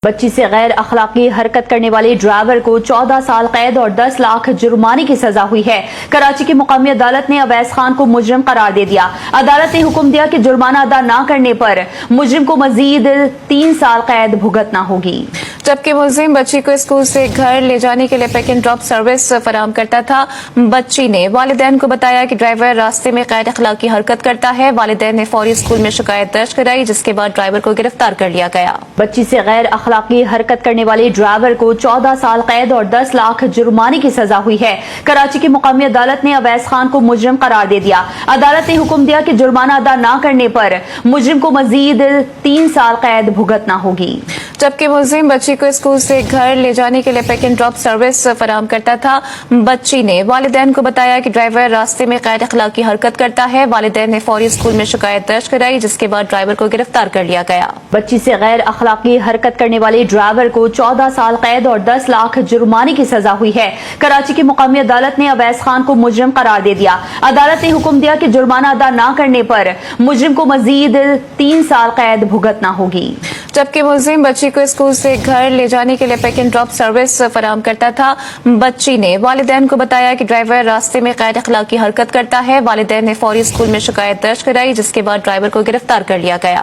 بچی سے غیر اخلاقی حرکت کرنے والے ڈرائیور کو 14 سال قید اور 10 لاکھ جرمانے کی سزا ہوئی ہے۔ کراچی کی مقامی عدالت نے اویس خان کو مجرم قرار دے دیا۔ عدالت نے حکم دیا کہ جرمانہ ادا نہ کرنے پر مجرم کو مزید 3 سال قید بھگتنا ہوگی۔ جبکہ ملزم بچی کو اسکول سے گھر لے جانے کے لیے پیک اینڈ ڈراپ سروس فراہم کرتا تھا۔ بچی نے والدین کو بتایا کہ ڈرائیور راستے میں غیر اخلاقی حرکت کرتا ہے۔ والدین نے فوری اسکول میں شکایت درج کرائی، جس کے بعد ڈرائیور کو گرفتار کر لیا گیا۔ بچی سے غیر اخلاقی حرکت کرنے والے ڈرائیور کو 14 سال قید اور 10 لاکھ جرمانے کی سزا ہوئی ہے۔ کراچی کی مقامی عدالت نے اویس خان کو مجرم قرار دے دیا۔ عدالت نے حکم دیا کہ جرمانہ ادا نہ کرنے پر مجرم کو مزید 3 سال قید بھگتنا ہوگی۔ جبکہ ملزم بچی کو اسکول سے گھر لے جانے کے لیے پیک اینڈ ڈراپ سروس فراہم کرتا تھا۔ بچی نے والدین کو بتایا کہ ڈرائیور راستے میں غیر اخلاقی حرکت کرتا ہے۔ والدین نے فوری اسکول میں شکایت درج کرائی، جس کے بعد ڈرائیور کو گرفتار کر لیا گیا۔ بچی سے غیر اخلاقی حرکت کرنے والے ڈرائیور کو 14 سال قید اور 10 لاکھ جرمانے کی سزا ہوئی ہے۔ کراچی کی مقامی عدالت نے اویس خان کو مجرم قرار دے دیا۔ عدالت نے حکم دیا کہ جرمانہ ادا نہ کرنے پر مجرم کو مزید 3 سال قید بھگتنا ہوگی۔ جبکہ ملزم بچی کو اسکول سے گھر لے جانے کے لیے پیک اینڈ ڈراپ سروس فراہم کرتا تھا۔ بچی نے والدین کو بتایا کہ ڈرائیور راستے میں غیر اخلاقی حرکت کرتا ہے۔ والدین نے فوری اسکول میں شکایت درج کرائی، جس کے بعد ڈرائیور کو گرفتار کر لیا گیا۔